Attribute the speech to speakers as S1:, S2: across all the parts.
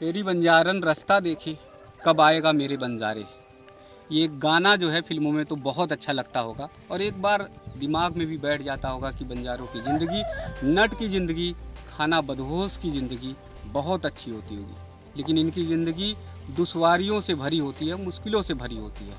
S1: तेरी बंजारन रास्ता देखे कब आएगा मेरे बंजारे। ये गाना जो है फिल्मों में तो बहुत अच्छा लगता होगा और एक बार दिमाग में भी बैठ जाता होगा कि बंजारों की ज़िंदगी, नट की ज़िंदगी, खाना बदहोश की ज़िंदगी बहुत अच्छी होती होगी, लेकिन इनकी ज़िंदगी दुश्वारियों से भरी होती है, मुश्किलों से भरी होती है।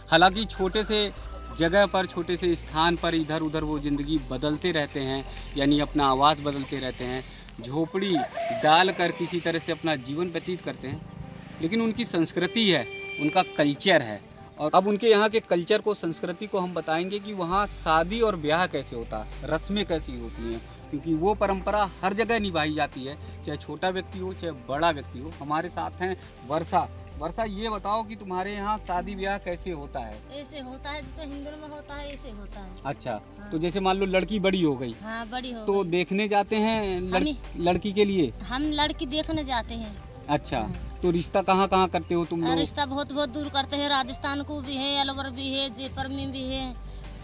S1: हालांकि छोटे से जगह पर, छोटे से स्थान पर इधर उधर वो ज़िंदगी बदलते रहते हैं, यानी अपना आवाज़ बदलते रहते हैं, झोपड़ी डालकर किसी तरह से अपना जीवन व्यतीत करते हैं, लेकिन उनकी संस्कृति है, उनका कल्चर है। और अब उनके यहाँ के कल्चर को, संस्कृति को हम बताएंगे कि वहाँ शादी और ब्याह कैसे होता है, रस्में कैसी होती हैं, क्योंकि वो परंपरा हर जगह निभाई जाती है, चाहे छोटा व्यक्ति हो चाहे बड़ा व्यक्ति हो। हमारे साथ हैं वर्षा। वर्षा, ये बताओ कि तुम्हारे यहाँ शादी ब्याह कैसे होता है?
S2: ऐसे होता है जैसे हिंदू में होता है, ऐसे होता है।
S1: अच्छा,
S2: हाँ।
S1: तो जैसे मान लो लड़की बड़ी हो गई,
S2: हाँ, बड़ी हो
S1: तो
S2: गई।
S1: देखने जाते हैं लड़की के लिए? हम
S2: लड़की देखने जाते हैं।
S1: अच्छा, तो रिश्ता कहाँ कहाँ करते हो तुम लोग?
S2: रिश्ता बहुत बहुत दूर करते हैं, राजस्थान को भी है, अलवर भी है, जयपुर में भी है,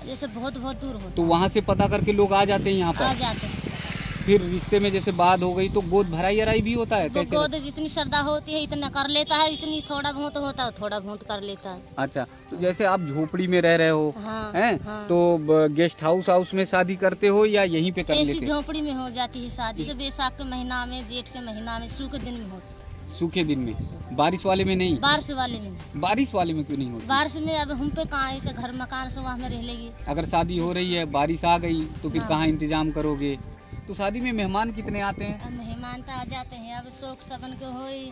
S2: जैसे बहुत बहुत दूर होता है।
S1: तो वहाँ से पता करके लोग आ जाते हैं यहाँ पर?
S2: आ जाते हैं।
S1: फिर रिश्ते में जैसे बात हो गई तो गोद भराई अराई भी होता है? कैसे?
S2: गोद जितनी श्रद्धा होती है इतना कर लेता है, इतनी थोड़ा बहुत होता है थोड़ा बहुत कर लेता है।
S1: अच्छा, तो जैसे आप झोपड़ी में रह रहे हो,
S2: हाँ,
S1: हैं?
S2: हाँ।
S1: तो गेस्ट हाउस में शादी करते हो या यहीं पे कर लेते
S2: ऐसी
S1: हो?
S2: झोपड़ी में हो जाती है शादी, जैसे बैसाख के महीना में, जेठ के महीना में, सूखे दिन में हो।
S1: सूखे दिन में? बारिश वाले में नहीं?
S2: बारिश वाले में नहीं।
S1: बारिश वाले में क्यों नहीं होती?
S2: बारिश में अब हम पे कहाँ, ऐसे घर मकान से वहाँ में रह लेगी।
S1: अगर शादी हो रही है, बारिश आ गई तो फिर
S2: हाँ।
S1: कहाँ इंतजाम करोगे? तो शादी में मेहमान कितने आते हैं?
S2: अब मेहमान तो आ जाते हैं, अब शौक सबन के होई,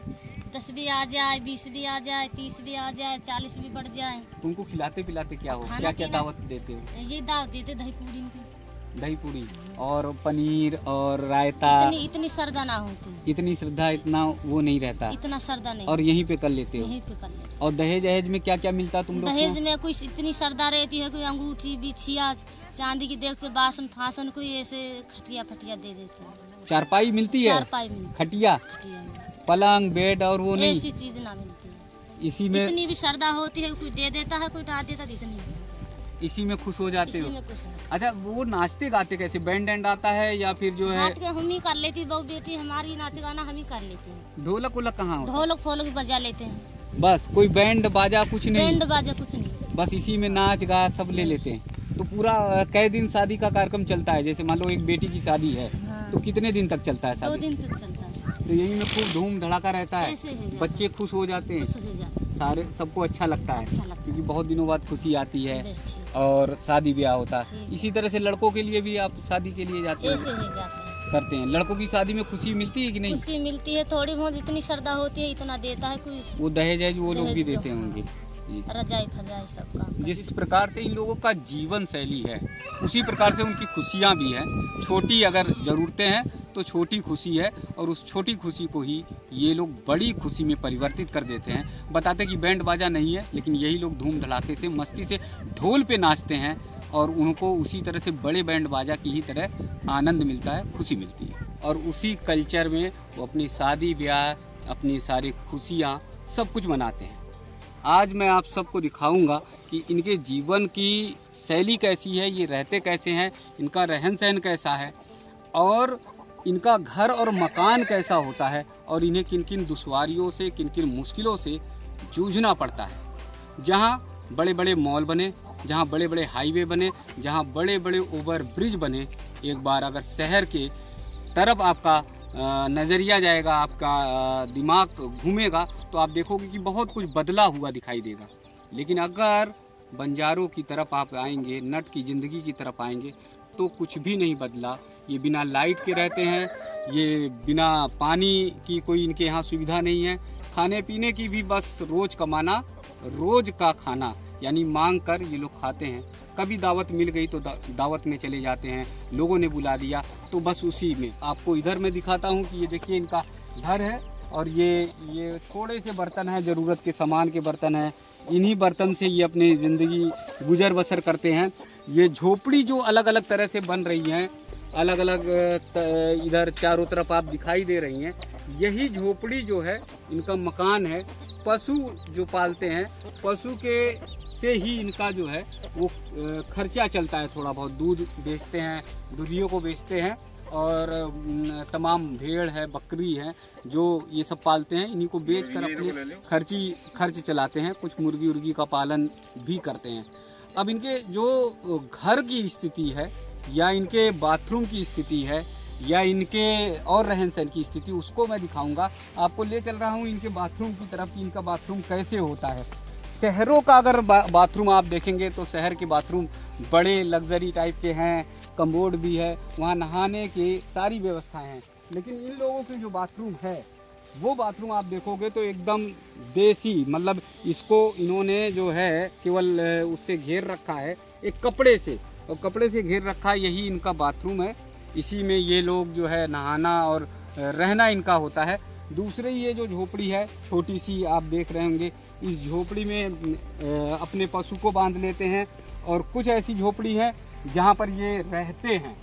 S2: 10 भी आ जाए, 20 भी आ जाए, 30 भी आ जाए, 40 भी बढ़ जाए।
S1: तुमको खिलाते पिलाते क्या हो?
S2: खाना
S1: क्या क्या
S2: पीना-
S1: दावत देते हो?
S2: ये दावत देते दही पूरी की।
S1: दही पूरी और पनीर और रायता?
S2: इतनी श्रद्धा ना होती,
S1: इतनी श्रद्धा, इतना वो नहीं रहता,
S2: इतना श्रद्धा नहीं।
S1: और यहीं पे कर लेते हो?
S2: यहीं पे कर लेते।
S1: और दहेज दहेज में क्या क्या मिलता तुम लोग?
S2: दहेज में कोई इतनी श्रद्धा रहती है, कोई अंगूठी, बिछिया, चांदी की देख से बासन फासन, कोई ऐसे खटिया फटिया दे देते हैं।
S1: चारपाई मिलती है?
S2: चारपाई मिलती,
S1: खटिया,
S2: पलंग,
S1: बेड और वो नहीं?
S2: ऐसी चीज ना मिलती है।
S1: इसी में,
S2: इतनी भी श्रद्धा होती है, कोई दे देता है, कोई डाल देता है, इतनी भी
S1: इसी में खुश हो जाते
S2: इसी
S1: हो?
S2: में कुछ नहीं।
S1: अच्छा, वो नाचते गाते कैसे? बैंड एंड आता है या फिर जो है?
S2: हाथ के हम ही कर लेती, बहू बेटी हमारी नाच गाना हम ही कर लेते हैं।
S1: ढोलक वोलक कहाँ होता है?
S2: ढोलक फोलक भी बजा लेते हैं।
S1: बस कोई बैंड बाजा कुछ नहीं?
S2: बैंड बाजा कुछ नहीं,
S1: बस इसी में नाच गा सब ले लेते हैं। तो पूरा कई दिन शादी का कार्यक्रम चलता है? जैसे मान लो एक बेटी की शादी है,
S2: हाँ।
S1: तो कितने दिन तक चलता है
S2: 2
S1: शादी?
S2: दिन तक चलता है।
S1: तो यही में खूब धूम धड़ाका रहता है,
S2: ऐसे ही जाता है।
S1: बच्चे खुश हो जाते हैं,
S2: खुश हो जाते हैं।
S1: सारे सबको अच्छा लगता है,
S2: अच्छा लगता है।
S1: क्योंकि बहुत दिनों बाद खुशी आती है
S2: बस ठीक।
S1: और शादी ब्याह होता है।
S2: ठीक।
S1: इसी तरह से लड़कों के लिए भी आप शादी के लिए जाते हैं?
S2: ऐसे ही जाते हैं।
S1: करते हैं। लड़कों की शादी में खुशी मिलती है कि नहीं?
S2: खुशी मिलती है थोड़ी बहुत, इतनी श्रद्धा होती है, इतना देता है कोई।
S1: वो दहेज वो लोग भी
S2: दहेज
S1: देते
S2: तो,
S1: होंगे।
S2: रजाई फजाई सब काम।
S1: जिस प्रकार से इन लोगों का जीवन शैली है, उसी प्रकार से उनकी खुशियाँ भी हैं। छोटी अगर ज़रूरतें हैं तो छोटी खुशी है, और उस छोटी खुशी को ही ये लोग बड़ी खुशी में परिवर्तित कर देते हैं। बताते कि बैंड बाजा नहीं है, लेकिन यही लोग धूम धड़ाके से, मस्ती से ढोल पे नाचते हैं, और उनको उसी तरह से बड़े बैंड बाजा की ही तरह आनंद मिलता है, खुशी मिलती है। और उसी कल्चर में वो अपनी शादी ब्याह, अपनी सारी खुशियाँ सब कुछ मनाते हैं। आज मैं आप सबको दिखाऊंगा कि इनके जीवन की शैली कैसी है, ये रहते कैसे हैं, इनका रहन सहन कैसा है, और इनका घर और मकान कैसा होता है, और इन्हें किन किन दुश्वारियों से, किन किन मुश्किलों से जूझना पड़ता है। जहाँ बड़े बड़े मॉल बने, जहाँ बड़े बड़े हाईवे बने, जहाँ बड़े बड़े ओवर ब्रिज बने, एक बार अगर शहर के तरफ आपका नज़रिया जाएगा, आपका दिमाग घूमेगा, तो आप देखोगे कि बहुत कुछ बदला हुआ दिखाई देगा। लेकिन अगर बंजारों की तरफ आप आएंगे, नट की ज़िंदगी की तरफ आएंगे, तो कुछ भी नहीं बदला। ये बिना लाइट के रहते हैं, ये बिना पानी की कोई इनके यहाँ सुविधा नहीं है, खाने पीने की भी बस रोज़ कमाना, रोज़ का खाना यानी मांग कर ये लोग खाते हैं। कभी दावत मिल गई तो दावत में चले जाते हैं, लोगों ने बुला दिया तो बस उसी में। आपको इधर मैं दिखाता हूँ कि ये देखिए इनका घर है, और ये थोड़े से बर्तन हैं, ज़रूरत के सामान के बर्तन हैं। इन्हीं बर्तन से ये अपनी ज़िंदगी गुजर बसर करते हैं। ये झोपड़ी जो अलग अलग तरह से बन रही हैं, अलग अलग इधर चारों तरफ आप दिखाई दे रही हैं, यही झोपड़ी जो है इनका मकान है। पशु जो पालते हैं, पशु के से ही इनका जो है वो खर्चा चलता है। थोड़ा बहुत दूध बेचते हैं, दूधियों को बेचते हैं, और तमाम भेड़ है, बकरी है, जो ये सब पालते हैं। इन्हीं को बेचकर अपने खर्च चलाते हैं। कुछ मुर्गी उर्गी का पालन भी करते हैं। अब इनके जो घर की स्थिति है या इनके बाथरूम की स्थिति है या इनके और रहन सहन की स्थिति, उसको मैं दिखाऊंगा। आपको ले चल रहा हूँ इनके बाथरूम की तरफ कि इनका बाथरूम कैसे होता है। शहरों का अगर बाथरूम आप देखेंगे तो शहर के बाथरूम बड़े लग्जरी टाइप के हैं, कमोड भी है, वहाँ नहाने की सारी व्यवस्थाएं हैं। लेकिन इन लोगों के जो बाथरूम है वो बाथरूम आप देखोगे तो एकदम देसी, मतलब इसको इन्होंने जो है केवल उससे घेर रखा है एक कपड़े से, और कपड़े से घेर रखा है। यही इनका बाथरूम है, इसी में ये लोग जो है नहाना और रहना इनका होता है। दूसरे ये जो झोपड़ी है छोटी सी आप देख रहे होंगे, इस झोपड़ी में अपने पशु को बांध लेते हैं। और कुछ ऐसी झोपड़ी है जहाँ पर ये रहते हैं।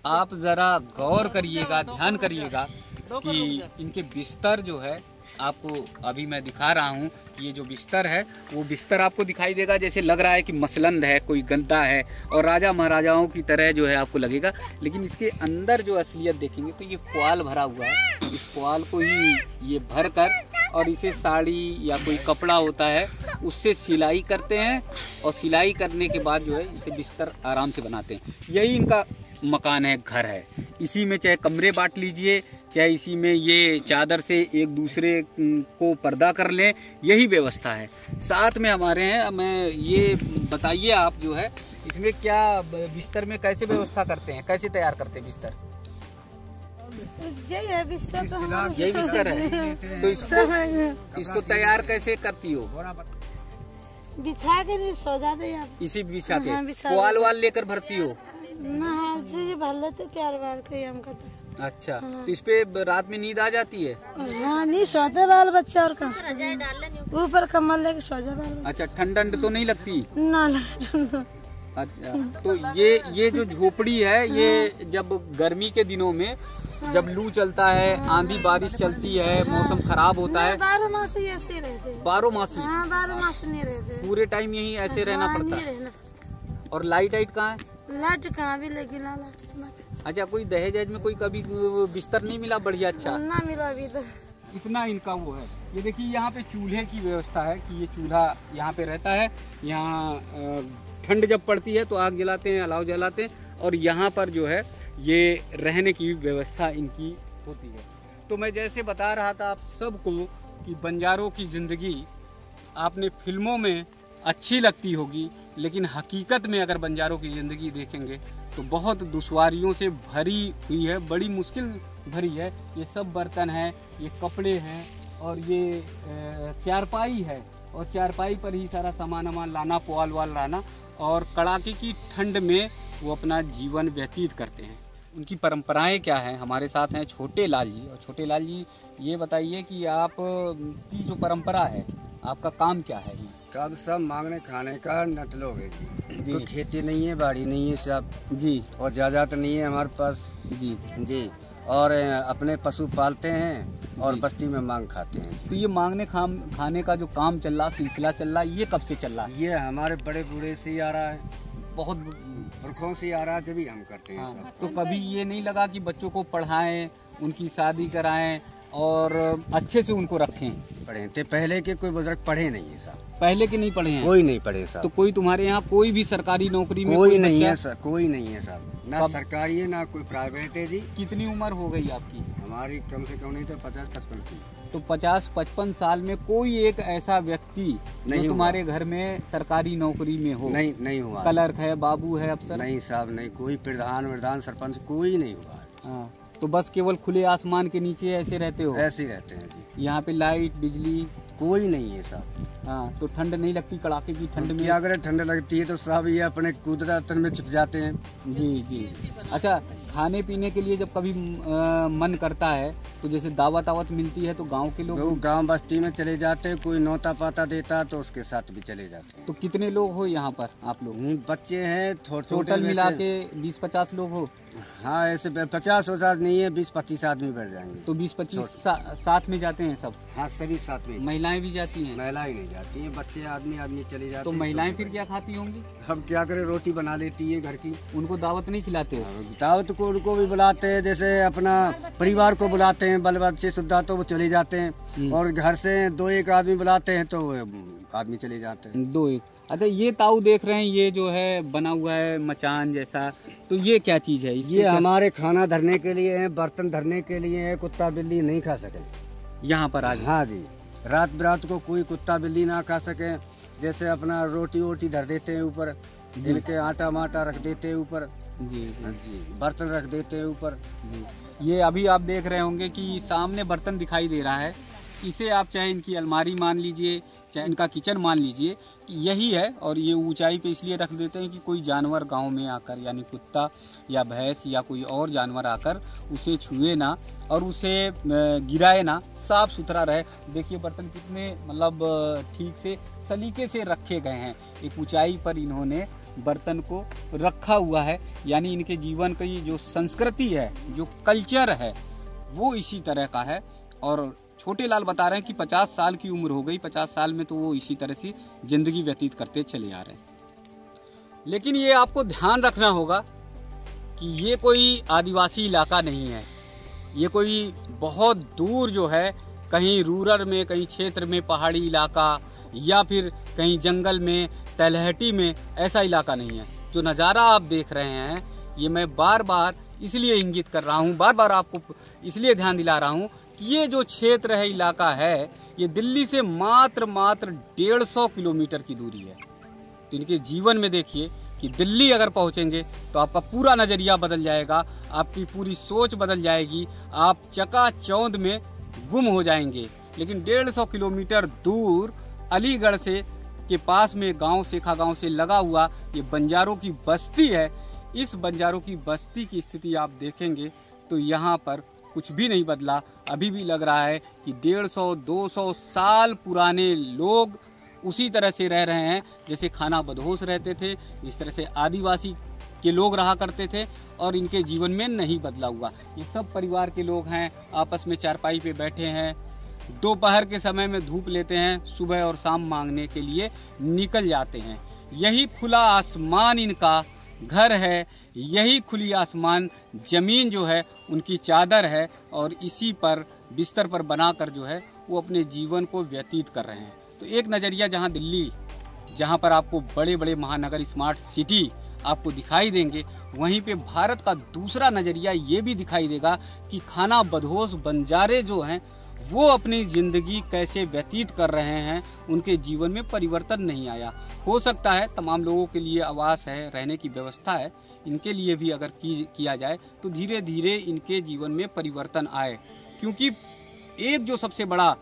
S1: आप ज़रा गौर करिएगा, ध्यान करिएगा कि इनके बिस्तर जो है, आपको अभी मैं दिखा रहा हूँ कि ये जो बिस्तर है वो बिस्तर आपको दिखाई देगा जैसे लग रहा है कि मसलंद है, कोई गद्दा है और राजा महाराजाओं की तरह जो है आपको लगेगा। लेकिन इसके अंदर जो असलियत देखेंगे तो ये पुआल भरा हुआ है। इस पुआल को ही ये भर कर और इसे साड़ी या कोई कपड़ा होता है उससे सिलाई करते हैं, और सिलाई करने के बाद जो है इसे बिस्तर आराम से बनाते हैं। यही इनका मकान है, घर है। इसी में चाहे कमरे बांट लीजिए, चाहे इसी में ये चादर से एक दूसरे को पर्दा कर लें, यही व्यवस्था है। साथ में हमारे हैं, हमें ये बताइए आप जो है इसमें क्या बिस्तर में कैसे व्यवस्था करते हैं, कैसे तैयार करते हैं बिस्तर?
S3: यही है बिस्तर, तो
S1: यही बिस्तर है। तो इसको तैयार कैसे करती हो?
S3: बिछा के नहीं सो जाते आप,
S1: इसी बिछा के?
S3: हाँ, बिछा
S1: पुआल वाल लेकर भरती हो?
S3: ना जी भर लेते प्यार वार के हम कहते।
S1: अच्छा, तो इस पे रात में नींद आ जाती है?
S3: हाँ, नहीं सोते बाल बच्चा और कहाँ ऊपर कम्बल लेके सो जाए बाल।
S1: अच्छा, ठंड तो नहीं लगती?
S3: ना
S1: अच्छा, तो ये जो झोपड़ी है ये जब गर्मी के दिनों में जब लू चलता है, आंधी बारिश चलती है, मौसम खराब होता है,
S3: 12 मास ऐसे रहते।
S1: 12 मासी?
S3: हाँ, 12 मास नहीं रहते,
S1: पूरे टाइम यही ऐसे रहना पड़ता है। और लाइट कहाँ है?
S3: लाइट कहाँ भी लगी ना।
S1: अच्छा, कोई दहेज में कोई कभी बिस्तर नहीं मिला बढ़िया? अच्छा,
S3: ना मिला अभी तो।
S1: इतना इनका वो है। ये देखिए यहाँ पे चूल्हे की व्यवस्था है कि ये चूल्हा यहाँ पे रहता है। यहाँ ठंड जब पड़ती है तो आग जलाते हैं, अलाव जलाते हैं, और यहाँ पर जो है ये रहने की व्यवस्था इनकी होती है। तो मैं जैसे बता रहा था आप सबको कि बंजारों की ज़िंदगी आपने फिल्मों में अच्छी लगती होगी, लेकिन हकीकत में अगर बंजारों की ज़िंदगी देखेंगे तो बहुत दुश्वारियों से भरी हुई है, बड़ी मुश्किल भरी है। ये सब बर्तन है, ये कपड़े हैं, और ये चारपाई है, और चारपाई पर ही सारा सामान वामान लाना, पुआल वाल लाना, और कड़ाके की ठंड में वो अपना जीवन व्यतीत करते हैं। उनकी परंपराएं क्या हैं? हमारे साथ हैं छोटे लाल जी। और छोटे लाल जी, ये बताइए कि आप की जो परंपरा है, आपका काम क्या है?
S4: कब सब मांगने खाने का नट लोग है जी। कोई खेती नहीं है, बाड़ी नहीं है सब जी, और जायदाद नहीं है हमारे पास जी जी। और अपने पशु पालते हैं और बस्ती में मांग खाते हैं।
S1: तो ये मांगने खाने का जो काम चल रहा, सिलसिला चल रहा, ये कब से चल रहा है?
S4: ये हमारे बड़े बूढ़े से आ रहा है,
S1: बहुत
S4: पुरखों से आ रहा है, जब हम करते हैं।
S1: हाँ, तो कभी ये नहीं लगा कि बच्चों को पढ़ाएं, उनकी शादी कराएं और अच्छे से उनको रखें?
S4: पढ़े थे पहले के कोई बुजुर्ग पढ़े नहीं है साहब।
S1: पहले के नहीं पढ़े हैं?
S4: कोई नहीं पढ़े साहब।
S1: तो कोई तुम्हारे यहाँ कोई भी सरकारी नौकरी में
S4: कोई नहीं है सर, कोई नहीं है साहब, ना सरकारी है ना कोई प्राइवेट है जी।
S1: कितनी उम्र हो गई आपकी?
S4: हमारी कम से कम नहीं तो 50-55 की।
S1: तो 50-55 साल में कोई एक ऐसा व्यक्ति नहीं तुम्हारे घर में सरकारी नौकरी में हो?
S4: नहीं हुआ।
S1: क्लर्क है, बाबू है, अफसर?
S4: नहीं साहब, नहीं, कोई प्रधान सरपंच कोई नहीं हुआ।
S1: हाँ, तो बस केवल खुले आसमान के नीचे ऐसे रहते हो?
S4: ऐसे रहते हैं जी।
S1: यहाँ पे लाइट बिजली
S4: कोई नहीं है साहब।
S1: हाँ, तो ठंड नहीं लगती? कड़ाके की ठंड में
S4: क्या अगर ठंड लगती है तो साहब ये अपने कुदरत में छिप जाते हैं
S1: जी जी। अच्छा, खाने पीने के लिए जब कभी मन करता है तो जैसे दावत आवत मिलती है तो गांव के लोग
S4: गांव बस्ती में चले जाते हैं, कोई नौता पाता देता तो उसके साथ भी चले जाते हैं।
S1: तो कितने लोग हो यहाँ पर आप लोग?
S4: बच्चे हैं
S1: टोटल मिला के 20-50 लोग हो?
S4: हाँ ऐसे 50 नहीं है, 20-25 आदमी बैठ जाएंगे।
S1: तो 20-25 साथ में जाते हैं सब?
S4: हाँ सभी साथ में।
S1: महिलाएं भी जाती हैं?
S4: महिलाएं नहीं जाती हैं, बच्चे आदमी चले जाते हैं।
S1: तो महिलाएं फिर क्या खाती होंगी?
S4: हम क्या करें, रोटी बना लेती है घर की।
S1: उनको दावत नहीं खिलाते हो?
S4: दावत को उनको भी बुलाते हैं, जैसे अपना परिवार को बुलाते हैं, बाल बच्चे सुद्धा तो वो चले जाते हैं। और घर से 2-1 आदमी बुलाते हैं तो आदमी चले जाते हैं।
S1: 2-1। अच्छा, ये ताऊ देख रहे हैं, ये जो है बना हुआ है मचान जैसा, तो ये क्या चीज है?
S4: ये हमारे खाना धरने के लिए है, बर्तन धरने के लिए है, कुत्ता बिल्ली नहीं खा सके
S1: यहाँ पर आज।
S4: हाँ जी, रात बिरात को कोई कुत्ता बिल्ली ना खा सके। जैसे अपना रोटी वोटी धर देते हैं ऊपर, इनके आटा माटा रख देते हैं ऊपर
S1: जी
S4: जी, बर्तन रख देते हैं ऊपर।
S1: ये अभी आप देख रहे होंगे कि सामने बर्तन दिखाई दे रहा है, इसे आप चाहे इनकी अलमारी मान लीजिए, चाहे इनका किचन मान लीजिए, कि यही है। और ये ऊंचाई पे इसलिए रख देते हैं कि कोई जानवर गांव में आकर, यानी कुत्ता या भैंस या कोई और जानवर आकर उसे छुए ना और उसे गिराए ना, साफ सुथरा रहे। देखिए बर्तन कितने मतलब ठीक से सलीके से रखे गए हैं। एक ऊंचाई पर इन्होंने बर्तन को रखा हुआ है, यानी इनके जीवन की जो संस्कृति है, जो कल्चर है, वो इसी तरह का है। और छोटे लाल बता रहे हैं कि 50 साल की उम्र हो गई, 50 साल में तो वो इसी तरह से जिंदगी व्यतीत करते चले आ रहे हैं। लेकिन ये आपको ध्यान रखना होगा कि ये कोई आदिवासी इलाका नहीं है, ये कोई बहुत दूर जो है कहीं रूरल में, कहीं क्षेत्र में, पहाड़ी इलाका या फिर कहीं जंगल में, तलहटी में, ऐसा इलाका नहीं है। जो नज़ारा आप देख रहे हैं, ये मैं बार बार इसलिए इंगित कर रहा हूँ, बार बार आपको इसलिए ध्यान दिला रहा हूँ कि ये जो क्षेत्र है, इलाका है, ये दिल्ली से मात्र 150 किलोमीटर की दूरी है। तो इनके जीवन में देखिए कि दिल्ली अगर पहुँचेंगे तो आपका पूरा नज़रिया बदल जाएगा, आपकी पूरी सोच बदल जाएगी, आप चकाचौंध में गुम हो जाएंगे। लेकिन 150 किलोमीटर दूर अलीगढ़ से के पास में गांव, सेखा गांव से लगा हुआ ये बंजारों की बस्ती है। इस बंजारों की बस्ती की स्थिति आप देखेंगे तो यहाँ पर कुछ भी नहीं बदला। अभी भी लग रहा है कि 150-200 साल पुराने लोग उसी तरह से रह रहे हैं जैसे खाना बदहोश रहते थे, जिस तरह से आदिवासी के लोग रहा करते थे, और इनके जीवन में नहीं बदला हुआ। ये सब परिवार के लोग हैं, आपस में चारपाई पे बैठे हैं, दोपहर के समय में धूप लेते हैं, सुबह और शाम मांगने के लिए निकल जाते हैं। यही खुला आसमान इनका घर है, यही खुली आसमान जमीन जो है उनकी चादर है, और इसी पर बिस्तर पर बनाकर जो है वो अपने जीवन को व्यतीत कर रहे हैं। तो एक नज़रिया जहां दिल्ली, जहां पर आपको बड़े बड़े महानगर, स्मार्ट सिटी आपको दिखाई देंगे, वहीं पे भारत का दूसरा नज़रिया ये भी दिखाई देगा कि खाना बदहोश बंजारे जो हैं वो अपनी ज़िंदगी कैसे व्यतीत कर रहे हैं, उनके जीवन में परिवर्तन नहीं आया। हो सकता है तमाम लोगों के लिए आवास है, रहने की व्यवस्था है, इनके लिए भी अगर किया जाए तो धीरे धीरे इनके जीवन में परिवर्तन आए। क्योंकि एक जो सबसे बड़ा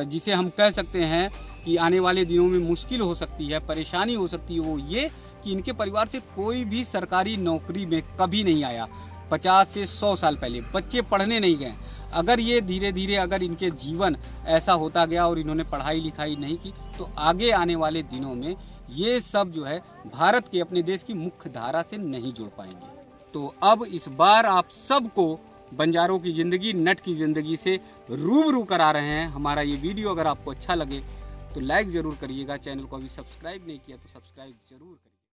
S1: जिसे हम कह सकते हैं कि आने वाले दिनों में मुश्किल हो सकती है, परेशानी हो सकती है, वो ये कि इनके परिवार से कोई भी सरकारी नौकरी में कभी नहीं आया। 50 से 100 साल पहले बच्चे पढ़ने नहीं गए। अगर ये धीरे धीरे अगर इनके जीवन ऐसा होता गया और इन्होंने पढ़ाई लिखाई नहीं की, तो आगे आने वाले दिनों में ये सब जो है भारत के, अपने देश की मुख्य धारा से नहीं जुड़ पाएंगे। तो अब इस बार आप सबको बंजारों की ज़िंदगी, नट की ज़िंदगी से रूबरू करा रहे हैं। हमारा ये वीडियो अगर आपको अच्छा लगे तो लाइक ज़रूर करिएगा। चैनल को अभी सब्सक्राइब नहीं किया तो सब्सक्राइब जरूर करिए।